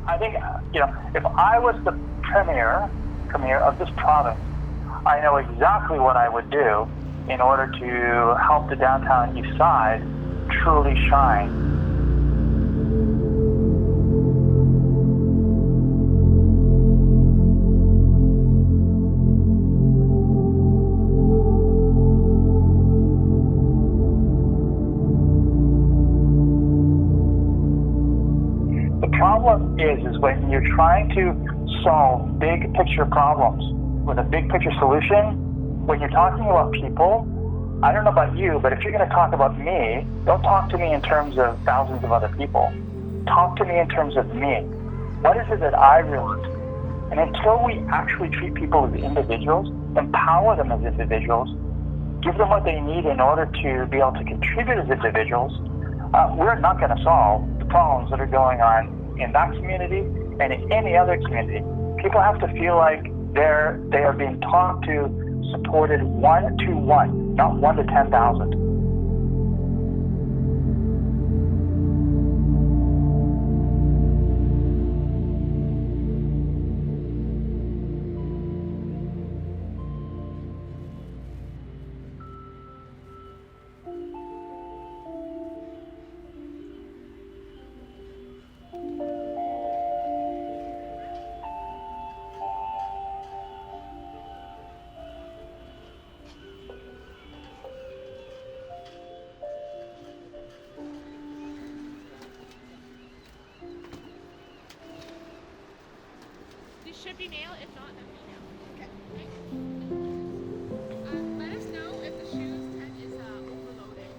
I think, if I was the premier of this province, I know exactly what I would do in order to help the downtown east side truly shine. The problem is when you're trying to solve big picture problems with a big picture solution, when you're talking about people, I don't know about you, but if you're going to talk about me, don't talk to me in terms of thousands of other people. Talk to me in terms of me. What is it that I want? And until we actually treat people as individuals, empower them as individuals, give them what they need in order to be able to contribute as individuals, we're not going to solve the problems that are going on in that community and in any other community. People have to feel like they are being talked to, supported 1-to-1, not 1 to 10,000. Should be mail, if not, then we mail. Okay. Let us know if the shoes tent is overloaded.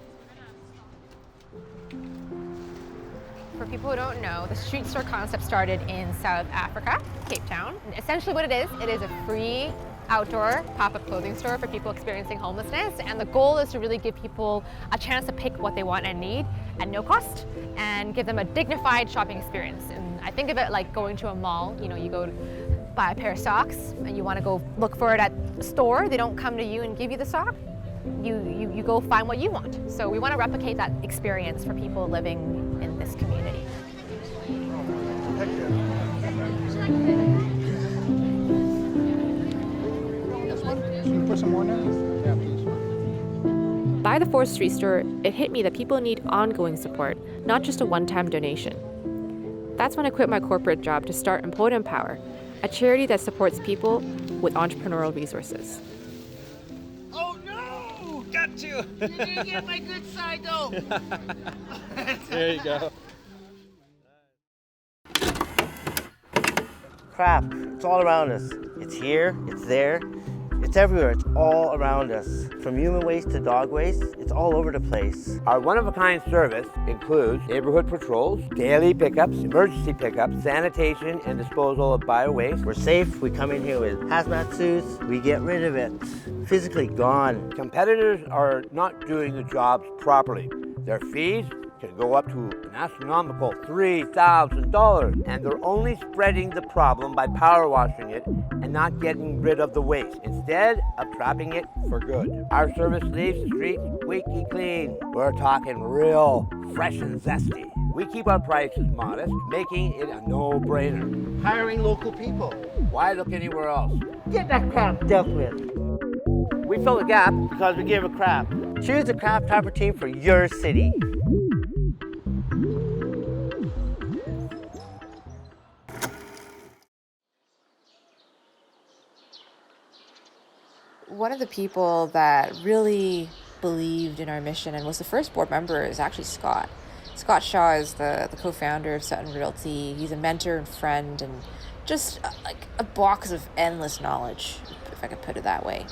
For people who don't know, the street store concept started in South Africa, Cape Town. And essentially what it is a free outdoor pop-up clothing store for people experiencing homelessness. And the goal is to really give people a chance to pick what they want and need at no cost and give them a dignified shopping experience. And I think of it like going to a mall. You go to buy a pair of socks and you want to go look for it at the store. They don't come to you and give you the sock. You go find what you want. So we want to replicate that experience for people living in this community. Can you put some more in there? Yeah, please. By the 4th Street Store, it hit me that people need ongoing support, not just a one-time donation. That's when I quit my corporate job to start Employed Empower, a charity that supports people with entrepreneurial resources. Oh no! Got you! You didn't get my good side though! There you go. Crap, it's all around us. It's here, it's there, it's everywhere, it's all around us. From human waste to dog waste, it's all over the place. Our one-of-a-kind service includes neighborhood patrols, daily pickups, emergency pickups, sanitation and disposal of bio-waste. We're safe, we come in here with hazmat suits, we get rid of it. Physically gone. Competitors are not doing the jobs properly. Their fees can go up to an astronomical $3,000, and they're only spreading the problem by power washing it and not getting rid of the waste, instead of trapping it for good. Our service leaves the streets squeaky clean. We're talking real fresh and zesty. We keep our prices modest, making it a no-brainer. Hiring local people. Why look anywhere else? Get that crap dealt with. We fill the gap because we give a crap. Choose the Craft Harbor team for your city. One of the people that really believed in our mission and was the first board member is actually Scott. Scott Shaw is the co-founder of Sutton Realty. He's a mentor and friend and just like a box of endless knowledge, if I could put it that way.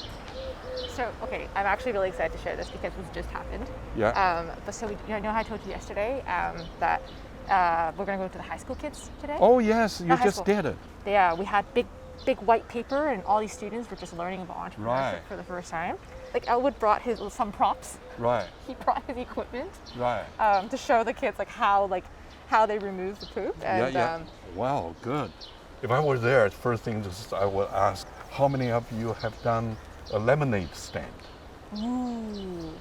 So, okay, I'm actually really excited to share this because this just happened. Yeah. I know how I told you yesterday that we're going to go to the high school kids today? Oh, yes, you Not high just school. did it. Yeah, we had big big white paper, and all these students were just learning about entrepreneurship for the first time. Like Elwood brought some props. Right. He brought his equipment. Right. To show the kids how they remove the poop. And, Wow, good. If I were there, first thing I would ask, how many of you have done a lemonade stand?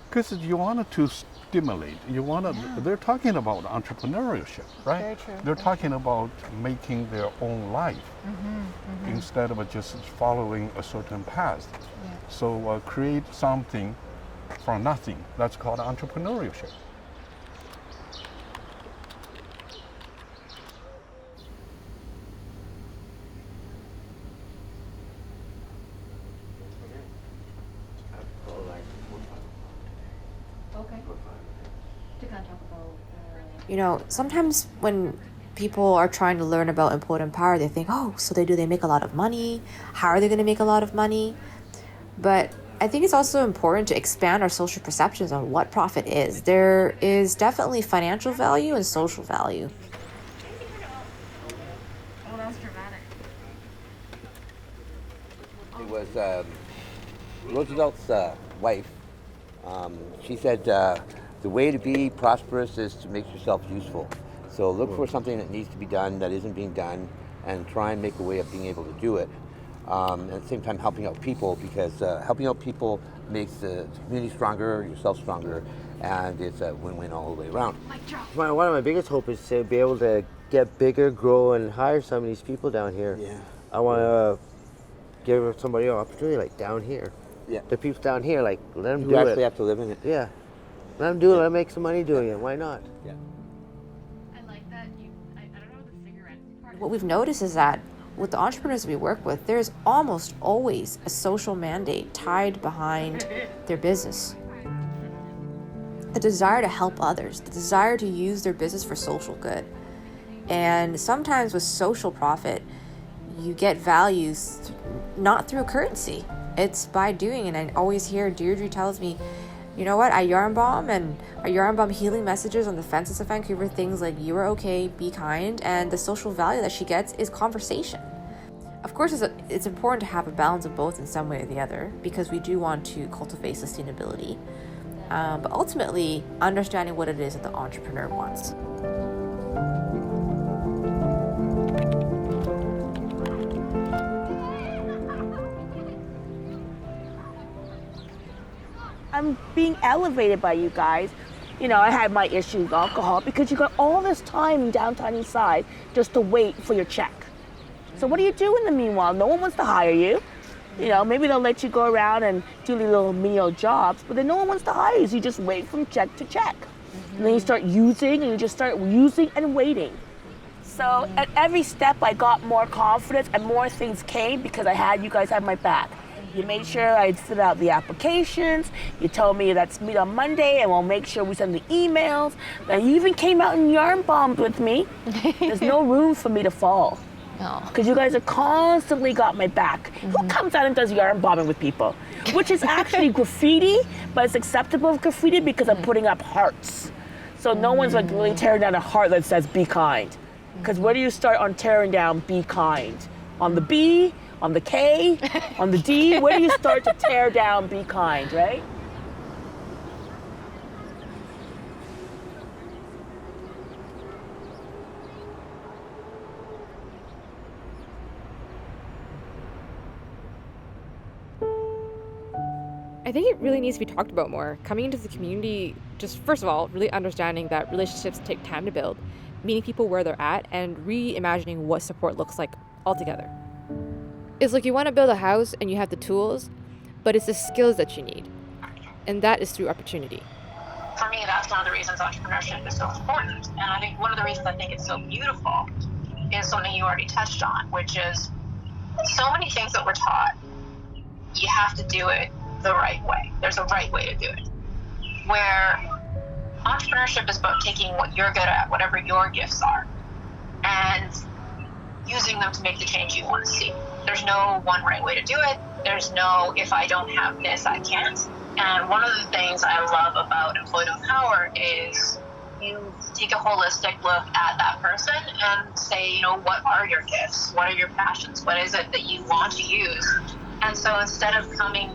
Because you wanted to stimulate. They're talking about entrepreneurship, right? Very true. They're talking about making their own life instead of just following a certain path. Yeah. So create something from nothing. That's called entrepreneurship. You know, sometimes when people are trying to learn about Employment Power, they think, oh, so they make a lot of money? How are they going to make a lot of money? But I think it's also important to expand our social perceptions on what profit is. There is definitely financial value and social value. Oh, that was dramatic. It was Roosevelt's wife. She said the way to be prosperous is to make yourself useful. So look for something that needs to be done that isn't being done, and try and make a way of being able to do it. And at the same time helping out people, because helping out people makes the community stronger, yourself stronger, and it's a win-win all the way around. One of my biggest hopes is to be able to get bigger, grow, and hire some of these people down here. Yeah. I want to give somebody an opportunity, like down here. Yeah. The people down here, like, let them You do actually it. have to live in it. Yeah. Let them do it. Let them make some money doing it. Why not? Yeah. I like that. I don't know the cigarette part. What we've noticed is that with the entrepreneurs we work with, there's almost always a social mandate tied behind their business. The desire to help others, the desire to use their business for social good. And sometimes with social profit, you get values not through currency. It's by doing. And I always hear Deirdre tells me, you know what, I yarn bomb healing messages on the fences of Vancouver, things like you are okay, be kind, and the social value that she gets is conversation. Of course, it's important to have a balance of both in some way or the other, because we do want to cultivate sustainability, but ultimately understanding what it is that the entrepreneur wants. I'm being elevated by you guys. You know, I had my issues with alcohol because you got all this time in downtown East Side just to wait for your check. So what do you do in the meanwhile? No one wants to hire you. You know, maybe they'll let you go around and do these little menial jobs, but then no one wants to hire you. So you just wait from check to check. And then you start using, and you just start using and waiting. So at every step, I got more confidence and more things came because I had you guys have my back. You made sure I'd fill out the applications. You told me let's meet on Monday and we'll make sure we send the emails. And you even came out and yarn bombed with me. There's no room for me to fall. No. Because you guys have constantly got my back. Who comes out and does yarn bombing with people? Which is actually graffiti, but it's acceptable as graffiti because I'm putting up hearts. So no one's like really tearing down a heart that says be kind. Because where do you start on tearing down be kind? On the B? On the K, on the D, where do you start to tear down be kind, right? I think it really needs to be talked about more. Coming into the community, just first of all, really understanding that relationships take time to build, meeting people where they're at, and reimagining what support looks like altogether. It's like you want to build a house and you have the tools, but it's the skills that you need. And that is through opportunity. For me, that's one of the reasons entrepreneurship is so important. And I think one of the reasons I think it's so beautiful is something you already touched on, which is so many things that we're taught, you have to do it the right way. There's a right way to do it. Where entrepreneurship is about taking what you're good at, whatever your gifts are, and using them to make the change you want to see. There's no one right way to do it. There's no, if I don't have this, I can't. And one of the things I love about Employed with Power is you take a holistic look at that person and say, you know, what are your gifts? What are your passions? What is it that you want to use? And so instead of coming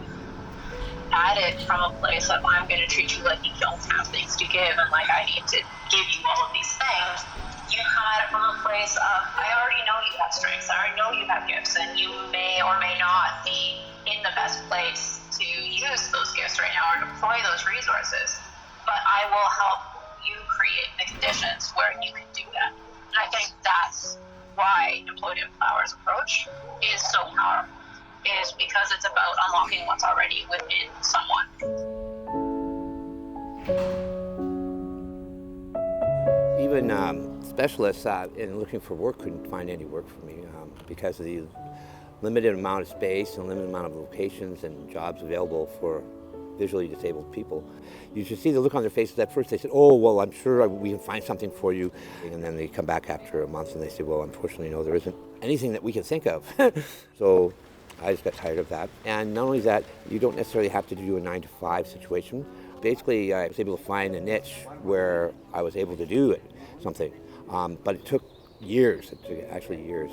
at it from a place of, I'm going to treat you like you don't have things to give and like I need to give you all of these things, you come at it from a place of, I already know you have strengths, I already know you have gifts, and you may or may not be in the best place to use those gifts right now or deploy those resources, but I will help you create the conditions where you can do that. And I think that's why Employed Empower's approach is so powerful, is because it's about unlocking what's already within someone. Even specialists in looking for work couldn't find any work for me because of the limited amount of space and limited amount of locations and jobs available for visually disabled people. You should see the look on their faces. At first they said, oh, well, I'm sure we can find something for you. And then they come back after a month and they say, well, unfortunately, no, there isn't anything that we can think of. So I just got tired of that. And not only that, you don't necessarily have to do a 9-to-5 situation. Basically, I was able to find a niche where I was able to do something. But it took years, actually years.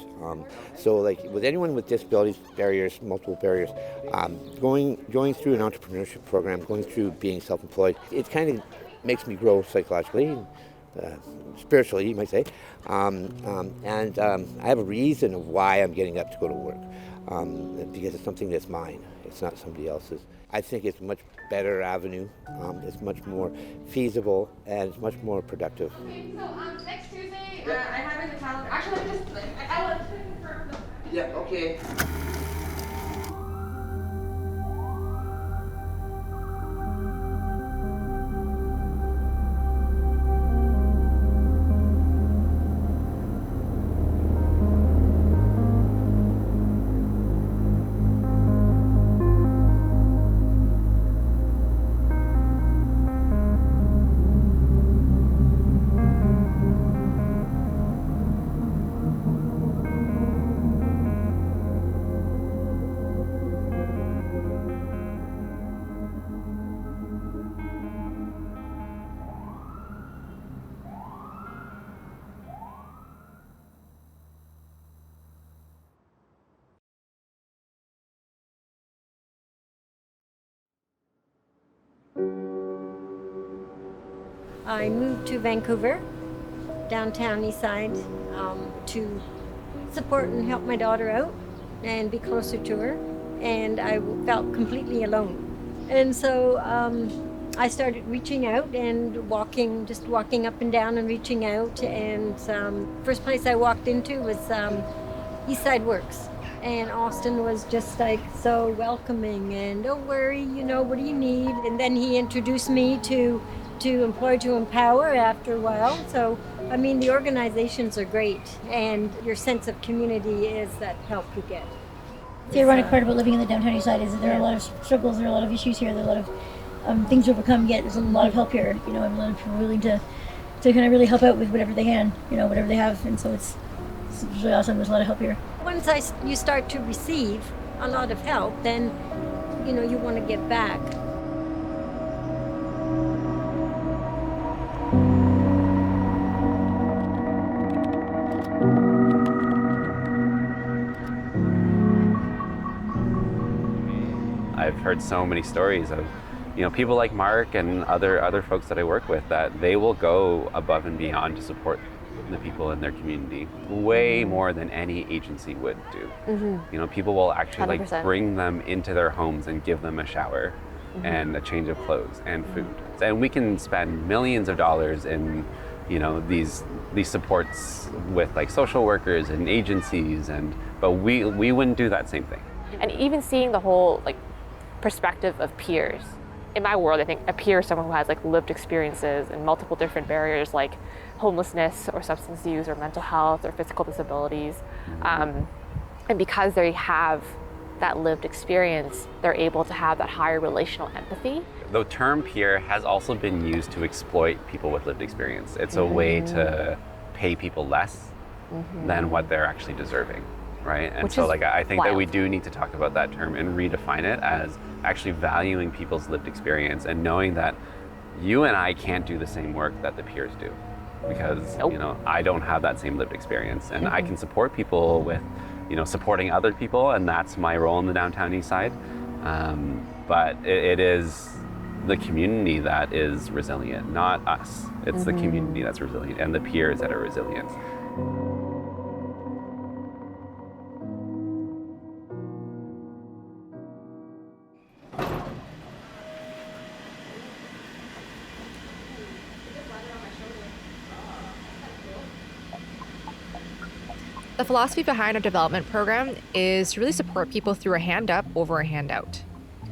So like with anyone with disabilities, barriers, multiple barriers, going through an entrepreneurship program, going through being self-employed, it kind of makes me grow psychologically, spiritually, you might say. And I have a reason of why I'm getting up to go to work, because it's something that's mine. It's not somebody else's. I think it's a much better avenue. It's much more feasible and it's much more productive. Okay, so next Tuesday, I have in the calendar. Actually, I want to confirm. Yeah, okay. I moved to Vancouver, downtown east side, to support and help my daughter out and be closer to her. And I felt completely alone. And so I started reaching out and just walking up and down and reaching out. And first place I walked into was Eastside Works. And Austin was just like so welcoming and don't worry, what do you need? And then he introduced me to Employed to Empower after a while. So, I mean, the organizations are great and your sense of community is that help you get. The ironic part about living in the downtown east side is that there are a lot of struggles, there are a lot of issues here, there are a lot of things to overcome, yet there's a lot of help here, and a lot of people willing to kind of really help out with whatever they can, whatever they have, and so it's really awesome. There's a lot of help here. Once you start to receive a lot of help, then, you want to give back. I've heard so many stories of, people like Mark and other folks that I work with, that they will go above and beyond to support the people in their community way more than any agency would do. Mm-hmm. People will actually 100%. Bring them into their homes and give them a shower mm-hmm. and a change of clothes and food. And we can spend millions of dollars in, these supports with like social workers and agencies, but we wouldn't do that same thing. And even seeing the whole perspective of peers. In my world, I think a peer is someone who has lived experiences and multiple different barriers like homelessness or substance use or mental health or physical disabilities. And because they have that lived experience, they're able to have that higher relational empathy. The term peer has also been used to exploit people with lived experience. It's a way to pay people less than what they're actually deserving. Right? And so I think that we do need to talk about that term and redefine it as actually valuing people's lived experience and knowing that you and I can't do the same work that the peers do. because I don't have that same lived experience, and I can support people with supporting other people, and that's my role in the downtown east side. But it is the community that is resilient, not us. It's the community that's resilient and the peers that are resilient. The philosophy behind our development program is to really support people through a hand up over a handout.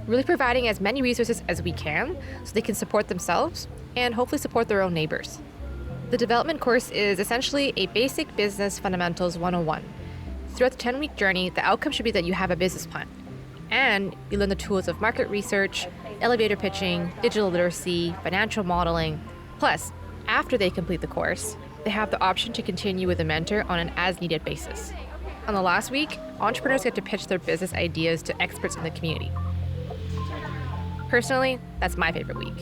Really providing as many resources as we can so they can support themselves and hopefully support their own neighbors. The development course is essentially a basic business fundamentals 101. Throughout the 10-week journey, the outcome should be that you have a business plan. And you learn the tools of market research, elevator pitching, digital literacy, financial modeling. Plus, after they complete the course, they have the option to continue with a mentor on an as-needed basis. On the last week, entrepreneurs get to pitch their business ideas to experts in the community. Personally, that's my favorite week.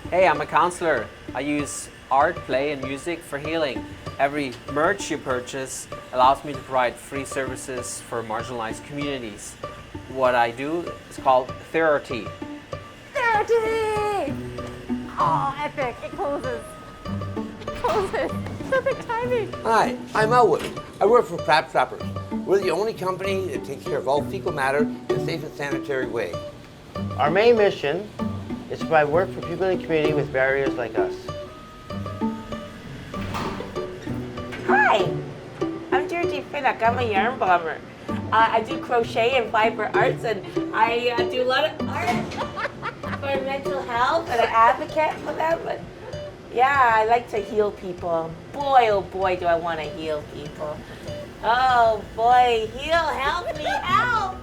Hey, I'm a counselor. I use art, play, and music for healing. Every merch you purchase allows me to provide free services for marginalized communities. What I do is called therapy. Therapy! Oh, epic. It closes. Perfect timing. Hi, I'm Elwood. I work for Crab Trappers. We're the only company that takes care of all fecal matter in a safe and sanitary way. Our main mission is to provide work for people in the community with barriers like us. Hi, I'm Georgie Finnock. I'm a yarn bomber. I do crochet and fiber arts, and I do a lot of art for mental health, and I advocate for them. But yeah, I like to heal people. Boy, oh boy, do I want to heal people. Oh boy, help me out.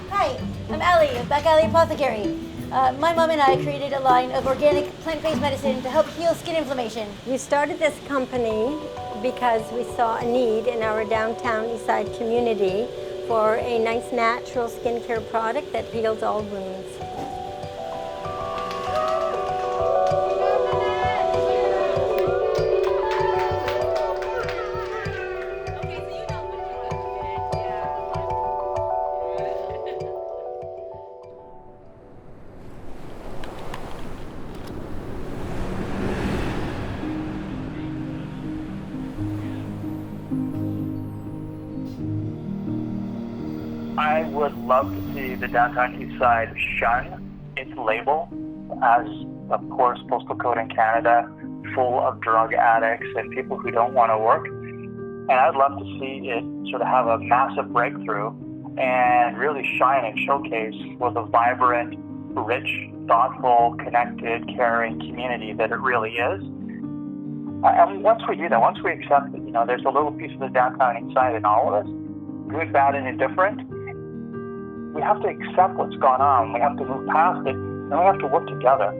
Hi, I'm Allie of Back Alley Apothecary. My mom and I created a line of organic plant-based medicine to help heal skin inflammation. We started this company because we saw a need in our downtown Eastside community for a nice natural skincare product that heals all wounds. I would love to see the downtown east side shun its label as, of course, postal code in Canada, full of drug addicts and people who don't want to work. And I'd love to see it sort of have a massive breakthrough and really shine and showcase what a vibrant, rich, thoughtful, connected, caring community that it really is. And once we do that, once we accept that, there's a little piece of the downtown east side in all of us, good, bad, and indifferent, we have to accept what's gone on. We have to move past it, and we have to work together.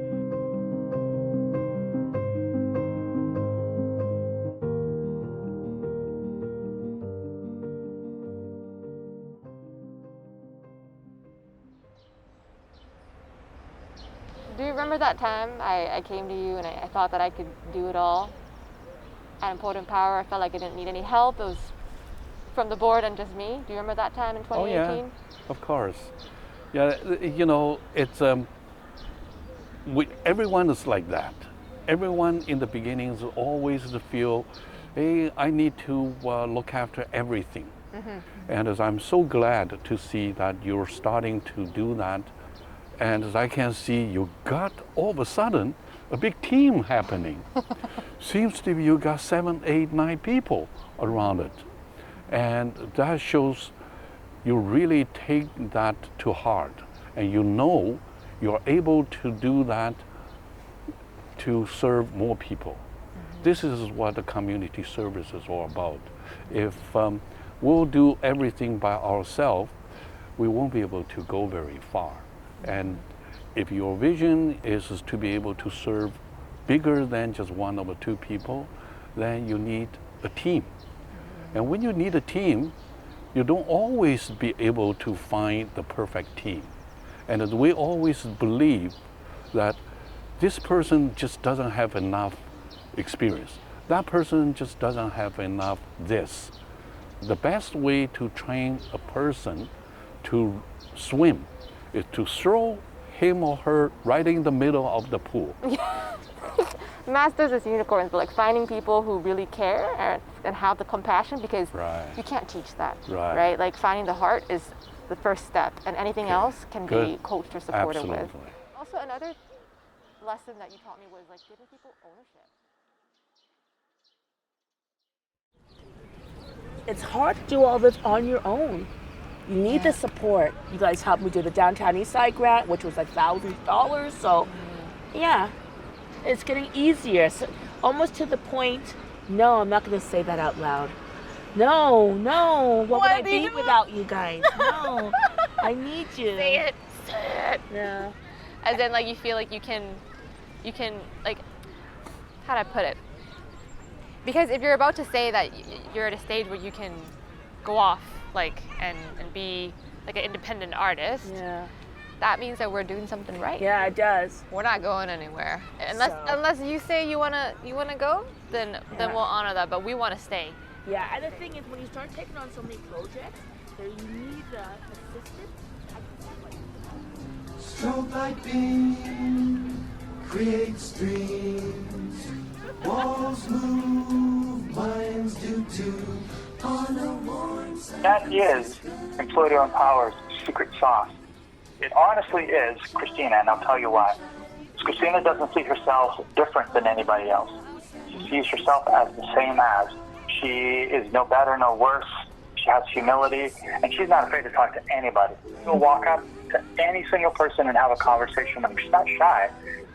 Do you remember that time I came to you and I thought that I could do it all? At Important Power, I felt like I didn't need any help. It was from the board and just me. Do you remember that time in 2018? Oh yeah, of course. Yeah, it's everyone is like that. Everyone in the beginnings always feel, hey, I need to look after everything. Mm-hmm. And as I'm so glad to see that you're starting to do that, and as I can see, you got all of a sudden a big team happening. Seems to be you got 7, 8, 9 people around it. And that shows you really take that to heart, and you're able to do that to serve more people. Mm-hmm. This is what the community service is all about. If we'll do everything by ourselves, we won't be able to go very far. And if your vision is to be able to serve bigger than just 1 or 2 people, then you need a team. And when you need a team, you don't always be able to find the perfect team. And we always believe that this person just doesn't have enough experience. That person just doesn't have enough this. The best way to train a person to swim is to throw him or her right in the middle of the pool. Masters is unicorns, but like finding people who really care and have the compassion, because you can't teach that, right? Like finding the heart is the first step, and anything else can be coached or supported with. Also, another lesson that you taught me was like giving people ownership. It's hard to do all this on your own. You need the support. You guys helped me do the Downtown Eastside grant, which was like $1,000. So, yeah, it's getting easier. So, almost to the point. No, I'm not going to say that out loud. No. What would I be without you guys? No, I need you. Say it. Yeah. As in, like, you feel like you can, like, how do I put it? Because if you're about to say that you're at a stage where you can go off, like, and be like an independent artist, that means that we're doing something right. Yeah, it does. We're not going anywhere unless you say you wanna go, then we'll honor that. But we want to stay. Yeah, and the thing is, when you start taking on so many projects, there you need the assistant. Stroke like beam creates dreams. Walls move, minds do too. On a warm side. That is Employer Empower's secret sauce. It honestly is Christina, and I'll tell you why. Christina doesn't see herself different than anybody else. She sees herself as the same as. She is no better, no worse. She has humility, and she's not afraid to talk to anybody. She'll walk up to any single person and have a conversation with them. She's not shy.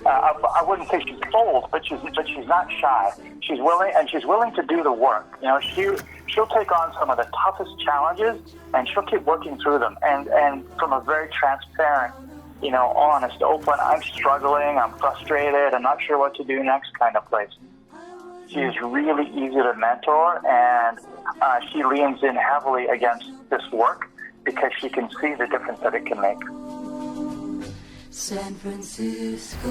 I wouldn't say she's bold, but she's not shy. She's willing to do the work. You know, she'll take on some of the toughest challenges, and she'll keep working through them. And from a very transparent, you know, honest, open, I'm struggling, I'm frustrated, I'm not sure what to do next kind of place. She is really easy to mentor, and she leans in heavily against this work because she can see the difference that it can make. San Francisco.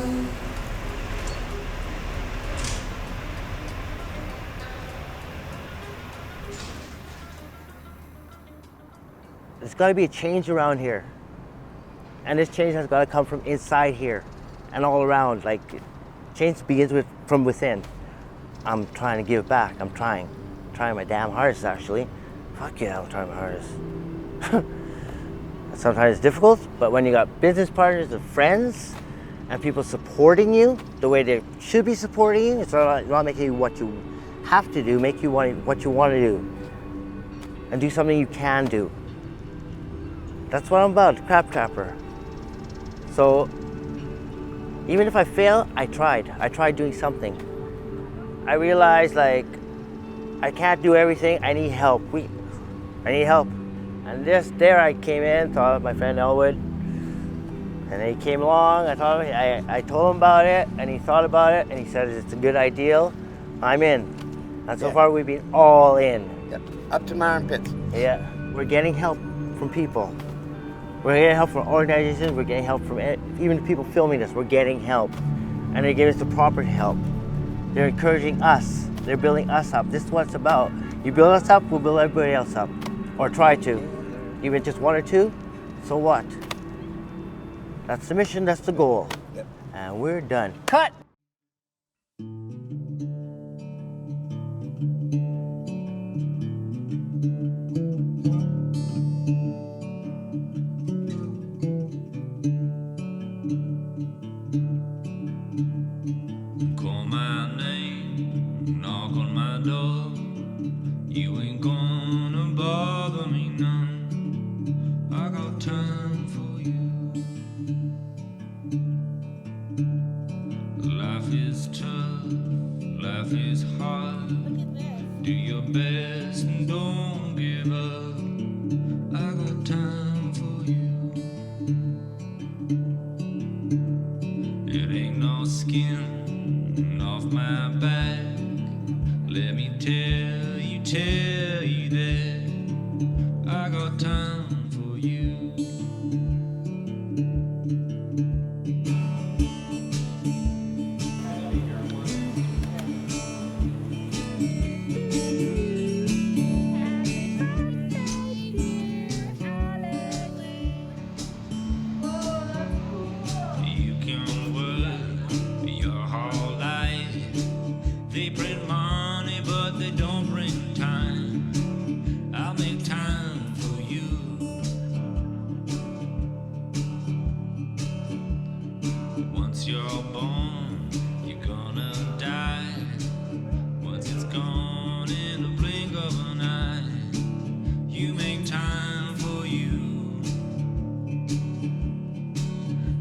There's got to be a change around here. And this change has got to come from inside here and all around. Like, change begins from within. I'm trying to give back. I'm trying my damn hardest, actually. Fuck yeah, I'm trying my hardest. Sometimes it's difficult, but when you got business partners and friends and people supporting you the way they should be supporting you, it's not making you what you have to do, make you what you want to do. And do something you can do. That's what I'm about, Crab Trapper. So, even if I fail, I tried. I tried doing something. I realized, like, I can't do everything, I need help. I need help. And there I came in, thought of my friend Elwood, and then he came along. I told him about it, and he thought about it, and he said it's a good idea. I'm in, and so far we've been all in. Yep. Up to my armpits. Yeah, we're getting help from people. We're getting help from organizations. We're getting help from even people filming this. We're getting help, and they give us the proper help. They're encouraging us. They're building us up. This is what it's about. You build us up, we'll build everybody else up, or try to. Even just one or two, so what? That's the mission, that's the goal. Yep. And we're done. Cut! Call my name, knock on my door. You ain't gonna bother me none. I got time for you. Life is tough, life is hard. Do your best and don't give up. I got time for you. It ain't no skin off my back. Let me tell you that I got time for you. You can work your whole life. They print money, but they don't print time. I'll make time for you. Once you're born, you're gonna die. Once it's gone in the blink of an eye, you make time for you.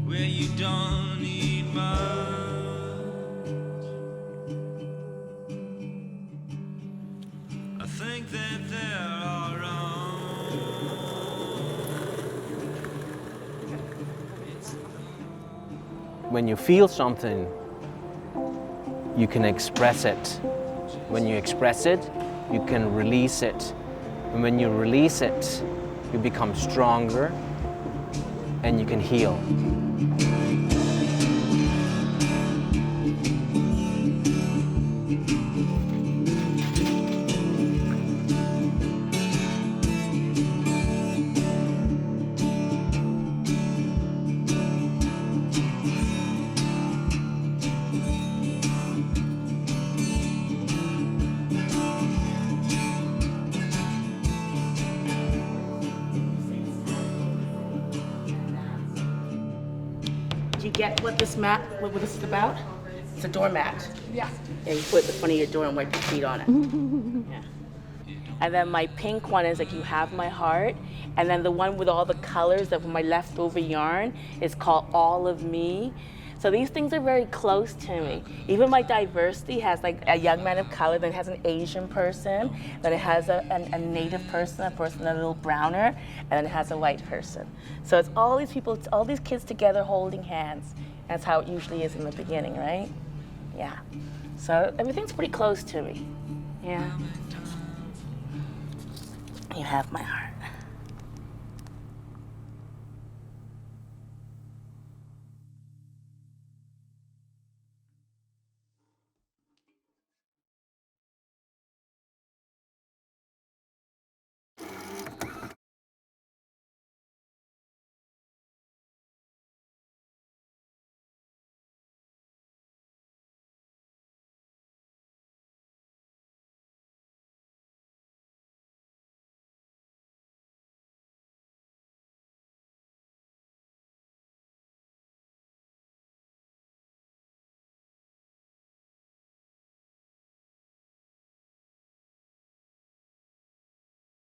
Where you don't need much. I think that there are When you feel something, you can express it. When you express it, you can release it. And when you release it, you become stronger and you can heal. You get what this is about? It's a doormat. Yeah. And you put it in the front of your door and wipe your feet on it. Yeah. And then my pink one is like You Have My Heart. And then the one with all the colors of my leftover yarn is called All of Me. So these things are very close to me. Even my diversity has like a young man of color, then it has an Asian person, then it has a native person, a person a little browner, and then it has a white person. So it's all these people, it's all these kids together holding hands. That's how it usually is in the beginning, right? Yeah. So everything's pretty close to me. Yeah. You have my heart.